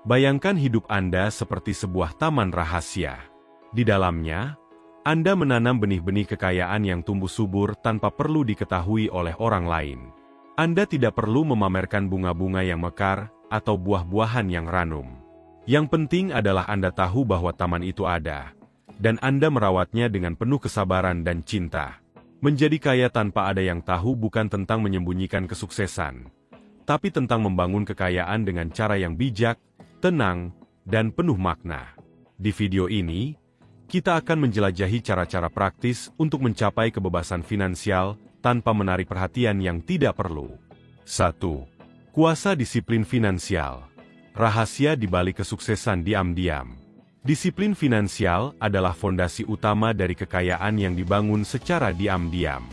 Bayangkan hidup Anda seperti sebuah taman rahasia. Di dalamnya, Anda menanam benih-benih kekayaan yang tumbuh subur tanpa perlu diketahui oleh orang lain. Anda tidak perlu memamerkan bunga-bunga yang mekar atau buah-buahan yang ranum. Yang penting adalah Anda tahu bahwa taman itu ada, dan Anda merawatnya dengan penuh kesabaran dan cinta. Menjadi kaya tanpa ada yang tahu bukan tentang menyembunyikan kesuksesan, tapi tentang membangun kekayaan dengan cara yang bijak, tenang, dan penuh makna. Di video ini, kita akan menjelajahi cara-cara praktis untuk mencapai kebebasan finansial tanpa menarik perhatian yang tidak perlu. 1. Kuasa disiplin finansial. Rahasia di balik kesuksesan diam-diam. Disiplin finansial adalah fondasi utama dari kekayaan yang dibangun secara diam-diam.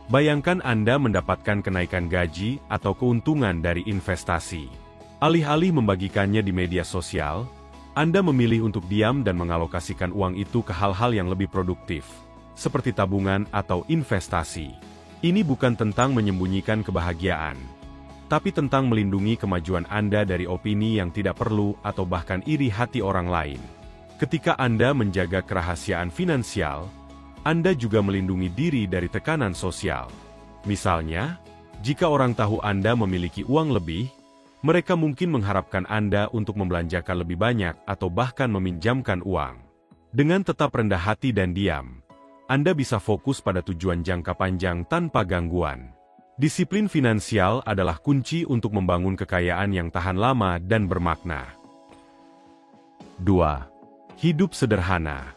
Bayangkan Anda mendapatkan kenaikan gaji atau keuntungan dari investasi. Alih-alih membagikannya di media sosial, Anda memilih untuk diam dan mengalokasikan uang itu ke hal-hal yang lebih produktif, seperti tabungan atau investasi. Ini bukan tentang menyembunyikan kebahagiaan, tapi tentang melindungi kemajuan Anda dari opini yang tidak perlu atau bahkan iri hati orang lain. Ketika Anda menjaga kerahasiaan finansial, Anda juga melindungi diri dari tekanan sosial. Misalnya, jika orang tahu Anda memiliki uang lebih, mereka mungkin mengharapkan Anda untuk membelanjakan lebih banyak atau bahkan meminjamkan uang. Dengan tetap rendah hati dan diam, Anda bisa fokus pada tujuan jangka panjang tanpa gangguan. Disiplin finansial adalah kunci untuk membangun kekayaan yang tahan lama dan bermakna. 2. Hidup sederhana.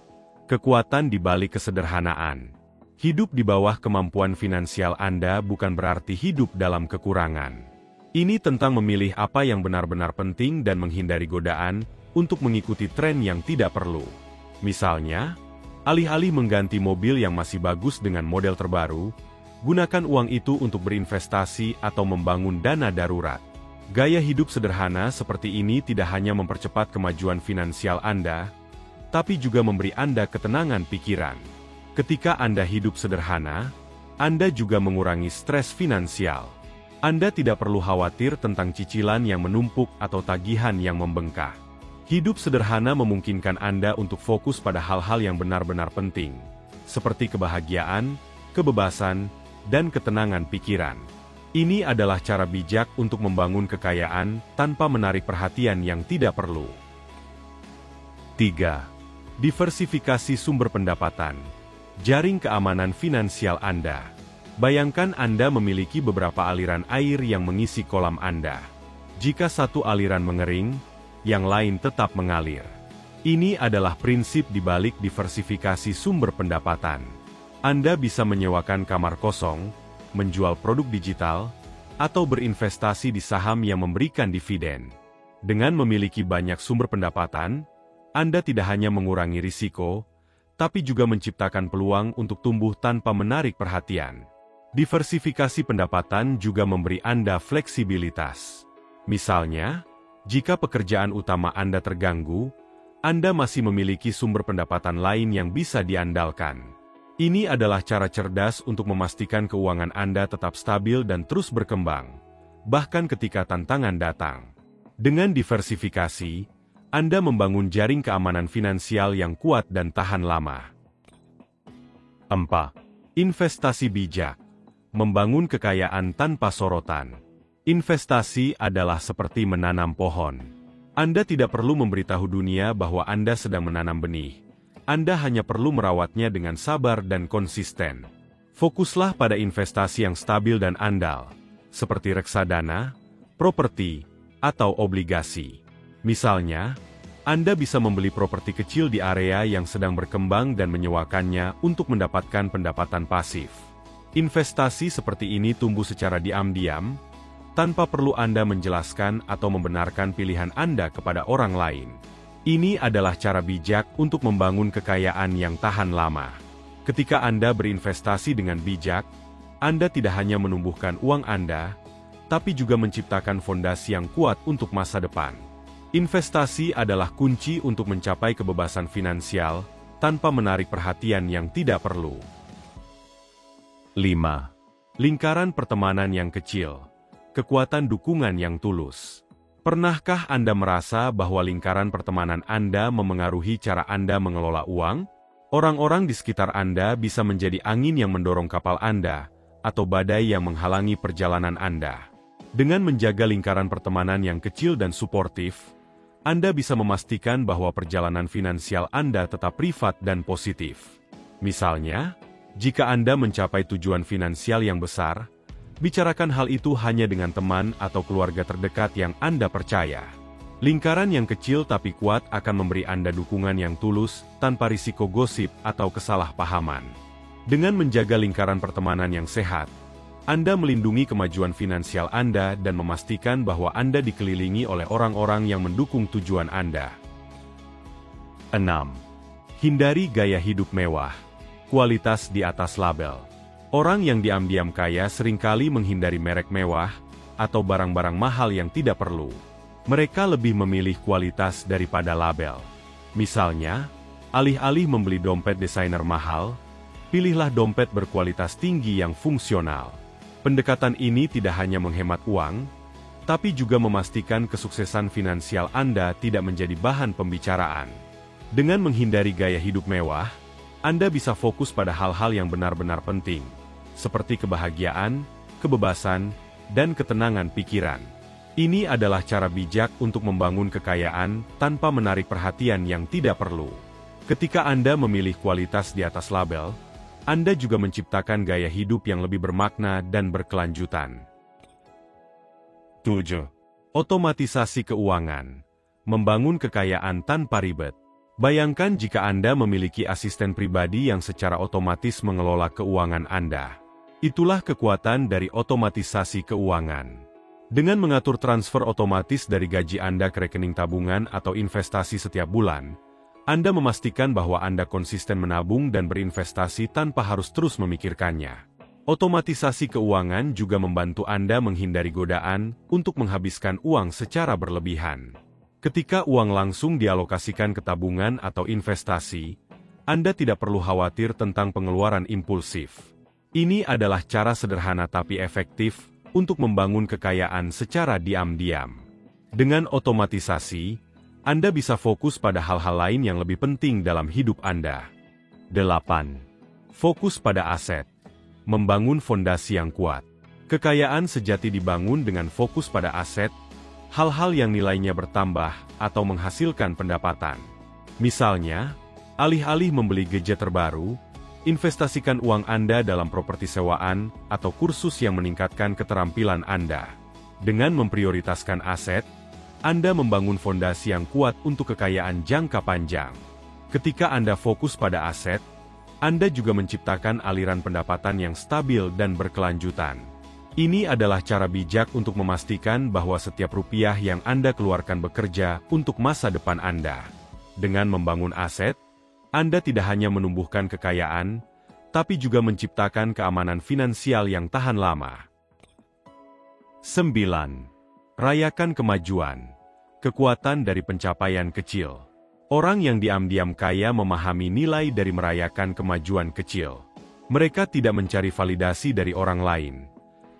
Kekuatan di balik kesederhanaan. Hidup di bawah kemampuan finansial Anda bukan berarti hidup dalam kekurangan. Ini tentang memilih apa yang benar-benar penting dan menghindari godaan untuk mengikuti tren yang tidak perlu. Misalnya, alih-alih mengganti mobil yang masih bagus dengan model terbaru, gunakan uang itu untuk berinvestasi atau membangun dana darurat. Gaya hidup sederhana seperti ini tidak hanya mempercepat kemajuan finansial Anda, tapi juga memberi Anda ketenangan pikiran. Ketika Anda hidup sederhana, Anda juga mengurangi stres finansial. Anda tidak perlu khawatir tentang cicilan yang menumpuk atau tagihan yang membengkak. Hidup sederhana memungkinkan Anda untuk fokus pada hal-hal yang benar-benar penting, seperti kebahagiaan, kebebasan, dan ketenangan pikiran. Ini adalah cara bijak untuk membangun kekayaan tanpa menarik perhatian yang tidak perlu. 3. Diversifikasi sumber pendapatan. Jaring keamanan finansial Anda. Bayangkan Anda memiliki beberapa aliran air yang mengisi kolam Anda. Jika satu aliran mengering, yang lain tetap mengalir. Ini adalah prinsip di balik diversifikasi sumber pendapatan. Anda bisa menyewakan kamar kosong, menjual produk digital, atau berinvestasi di saham yang memberikan dividen. Dengan memiliki banyak sumber pendapatan, Anda tidak hanya mengurangi risiko, tapi juga menciptakan peluang untuk tumbuh tanpa menarik perhatian. Diversifikasi pendapatan juga memberi Anda fleksibilitas. Misalnya, jika pekerjaan utama Anda terganggu, Anda masih memiliki sumber pendapatan lain yang bisa diandalkan. Ini adalah cara cerdas untuk memastikan keuangan Anda tetap stabil dan terus berkembang, bahkan ketika tantangan datang. Dengan diversifikasi, Anda membangun jaring keamanan finansial yang kuat dan tahan lama. 4. Investasi bijak. Membangun kekayaan tanpa sorotan. Investasi adalah seperti menanam pohon. Anda tidak perlu memberitahu dunia bahwa Anda sedang menanam benih. Anda hanya perlu merawatnya dengan sabar dan konsisten. Fokuslah pada investasi yang stabil dan andal, seperti reksadana, properti, atau obligasi. Misalnya, Anda bisa membeli properti kecil di area yang sedang berkembang dan menyewakannya untuk mendapatkan pendapatan pasif. Investasi seperti ini tumbuh secara diam-diam, tanpa perlu Anda menjelaskan atau membenarkan pilihan Anda kepada orang lain. Ini adalah cara bijak untuk membangun kekayaan yang tahan lama. Ketika Anda berinvestasi dengan bijak, Anda tidak hanya menumbuhkan uang Anda, tapi juga menciptakan fondasi yang kuat untuk masa depan. Investasi adalah kunci untuk mencapai kebebasan finansial tanpa menarik perhatian yang tidak perlu. 5. Lingkaran pertemanan yang kecil. Kekuatan dukungan yang tulus. Pernahkah Anda merasa bahwa lingkaran pertemanan Anda memengaruhi cara Anda mengelola uang? Orang-orang di sekitar Anda bisa menjadi angin yang mendorong kapal Anda, atau badai yang menghalangi perjalanan Anda. Dengan menjaga lingkaran pertemanan yang kecil dan suportif, Anda bisa memastikan bahwa perjalanan finansial Anda tetap privat dan positif. Misalnya, jika Anda mencapai tujuan finansial yang besar, bicarakan hal itu hanya dengan teman atau keluarga terdekat yang Anda percaya. Lingkaran yang kecil tapi kuat akan memberi Anda dukungan yang tulus tanpa risiko gosip atau kesalahpahaman. Dengan menjaga lingkaran pertemanan yang sehat, Anda melindungi kemajuan finansial Anda dan memastikan bahwa Anda dikelilingi oleh orang-orang yang mendukung tujuan Anda. 6. Hindari gaya hidup mewah. Kualitas di atas label. Orang yang diam-diam kaya seringkali menghindari merek mewah atau barang-barang mahal yang tidak perlu. Mereka lebih memilih kualitas daripada label. Misalnya, alih-alih membeli dompet desainer mahal, pilihlah dompet berkualitas tinggi yang fungsional. Pendekatan ini tidak hanya menghemat uang, tapi juga memastikan kesuksesan finansial Anda tidak menjadi bahan pembicaraan. Dengan menghindari gaya hidup mewah, Anda bisa fokus pada hal-hal yang benar-benar penting, seperti kebahagiaan, kebebasan, dan ketenangan pikiran. Ini adalah cara bijak untuk membangun kekayaan tanpa menarik perhatian yang tidak perlu. Ketika Anda memilih kualitas di atas label, Anda juga menciptakan gaya hidup yang lebih bermakna dan berkelanjutan. 7. Otomatisasi keuangan. Membangun kekayaan tanpa ribet. Bayangkan jika Anda memiliki asisten pribadi yang secara otomatis mengelola keuangan Anda. Itulah kekuatan dari otomatisasi keuangan. Dengan mengatur transfer otomatis dari gaji Anda ke rekening tabungan atau investasi setiap bulan, Anda memastikan bahwa Anda konsisten menabung dan berinvestasi tanpa harus terus memikirkannya. Otomatisasi keuangan juga membantu Anda menghindari godaan untuk menghabiskan uang secara berlebihan. Ketika uang langsung dialokasikan ke tabungan atau investasi, Anda tidak perlu khawatir tentang pengeluaran impulsif. Ini adalah cara sederhana tapi efektif untuk membangun kekayaan secara diam-diam. Dengan otomatisasi, Anda bisa fokus pada hal-hal lain yang lebih penting dalam hidup Anda. 8. Fokus pada aset. Membangun fondasi yang kuat. Kekayaan sejati dibangun dengan fokus pada aset, hal-hal yang nilainya bertambah atau menghasilkan pendapatan. Misalnya, alih-alih membeli gadget terbaru, investasikan uang Anda dalam properti sewaan atau kursus yang meningkatkan keterampilan Anda. Dengan memprioritaskan aset, Anda membangun fondasi yang kuat untuk kekayaan jangka panjang. Ketika Anda fokus pada aset, Anda juga menciptakan aliran pendapatan yang stabil dan berkelanjutan. Ini adalah cara bijak untuk memastikan bahwa setiap rupiah yang Anda keluarkan bekerja untuk masa depan Anda. Dengan membangun aset, Anda tidak hanya menumbuhkan kekayaan, tapi juga menciptakan keamanan finansial yang tahan lama. 9. Rayakan kemajuan. Kekuatan dari pencapaian kecil. Orang yang diam-diam kaya memahami nilai dari merayakan kemajuan kecil. Mereka tidak mencari validasi dari orang lain,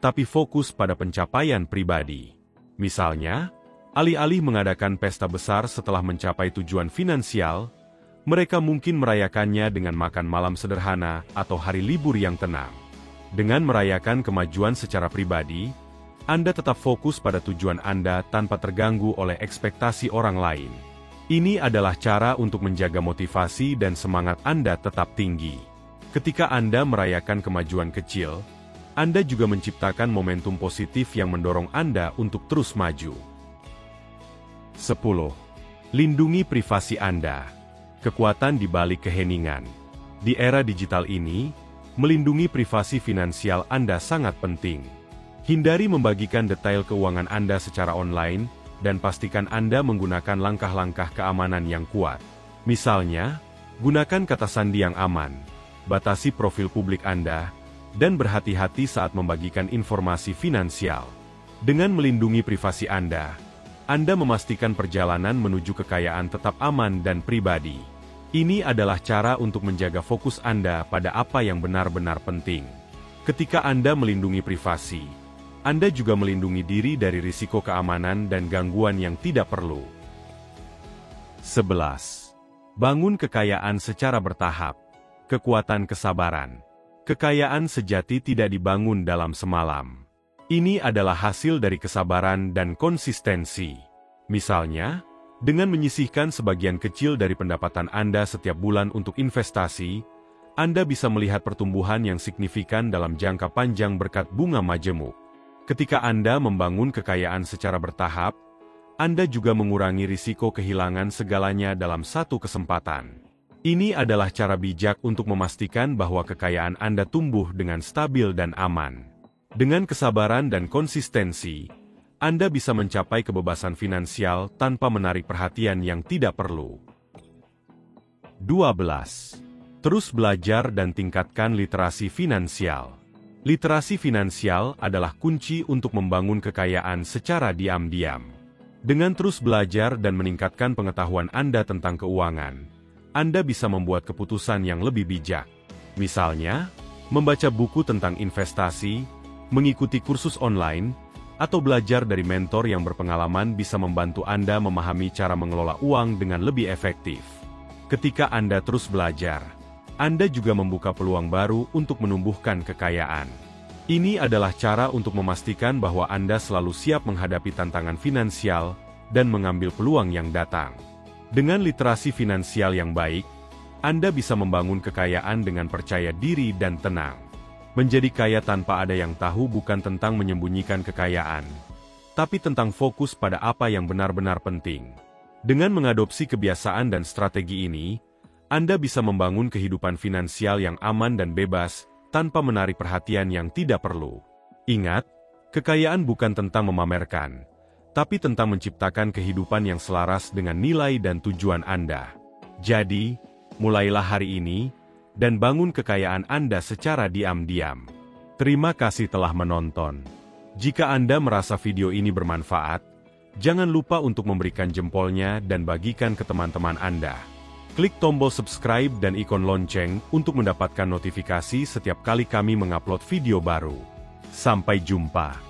tapi fokus pada pencapaian pribadi. Misalnya, alih-alih mengadakan pesta besar setelah mencapai tujuan finansial, mereka mungkin merayakannya dengan makan malam sederhana atau hari libur yang tenang. Dengan merayakan kemajuan secara pribadi, Anda tetap fokus pada tujuan Anda tanpa terganggu oleh ekspektasi orang lain. Ini adalah cara untuk menjaga motivasi dan semangat Anda tetap tinggi. Ketika Anda merayakan kemajuan kecil, Anda juga menciptakan momentum positif yang mendorong Anda untuk terus maju. 10. Lindungi privasi Anda. Kekuatan di balik keheningan. Di era digital ini, melindungi privasi finansial Anda sangat penting. Hindari membagikan detail keuangan Anda secara online, dan pastikan Anda menggunakan langkah-langkah keamanan yang kuat. Misalnya, gunakan kata sandi yang aman, batasi profil publik Anda, dan berhati-hati saat membagikan informasi finansial. Dengan melindungi privasi Anda memastikan perjalanan menuju kekayaan tetap aman dan pribadi. Ini adalah cara untuk menjaga fokus Anda pada apa yang benar-benar penting. Ketika Anda melindungi privasi, Anda juga melindungi diri dari risiko keamanan dan gangguan yang tidak perlu. 11. Bangun kekayaan secara bertahap. Kekuatan kesabaran. Kekayaan sejati tidak dibangun dalam semalam. Ini adalah hasil dari kesabaran dan konsistensi. Misalnya, dengan menyisihkan sebagian kecil dari pendapatan Anda setiap bulan untuk investasi, Anda bisa melihat pertumbuhan yang signifikan dalam jangka panjang berkat bunga majemuk. Ketika Anda membangun kekayaan secara bertahap, Anda juga mengurangi risiko kehilangan segalanya dalam satu kesempatan. Ini adalah cara bijak untuk memastikan bahwa kekayaan Anda tumbuh dengan stabil dan aman. Dengan kesabaran dan konsistensi, Anda bisa mencapai kebebasan finansial tanpa menarik perhatian yang tidak perlu. 12. Terus belajar dan tingkatkan literasi finansial. Literasi finansial adalah kunci untuk membangun kekayaan secara diam-diam. Dengan terus belajar dan meningkatkan pengetahuan Anda tentang keuangan, Anda bisa membuat keputusan yang lebih bijak. Misalnya, membaca buku tentang investasi, mengikuti kursus online, atau belajar dari mentor yang berpengalaman bisa membantu Anda memahami cara mengelola uang dengan lebih efektif. Ketika Anda terus belajar, Anda juga membuka peluang baru untuk menumbuhkan kekayaan. Ini adalah cara untuk memastikan bahwa Anda selalu siap menghadapi tantangan finansial dan mengambil peluang yang datang. Dengan literasi finansial yang baik, Anda bisa membangun kekayaan dengan percaya diri dan tenang. Menjadi kaya tanpa ada yang tahu bukan tentang menyembunyikan kekayaan, tapi tentang fokus pada apa yang benar-benar penting. Dengan mengadopsi kebiasaan dan strategi ini, Anda bisa membangun kehidupan finansial yang aman dan bebas, tanpa menarik perhatian yang tidak perlu. Ingat, kekayaan bukan tentang memamerkan, tapi tentang menciptakan kehidupan yang selaras dengan nilai dan tujuan Anda. Jadi, mulailah hari ini, dan bangun kekayaan Anda secara diam-diam. Terima kasih telah menonton. Jika Anda merasa video ini bermanfaat, jangan lupa untuk memberikan jempolnya dan bagikan ke teman-teman Anda. Klik tombol subscribe dan ikon lonceng untuk mendapatkan notifikasi setiap kali kami mengupload video baru. Sampai jumpa.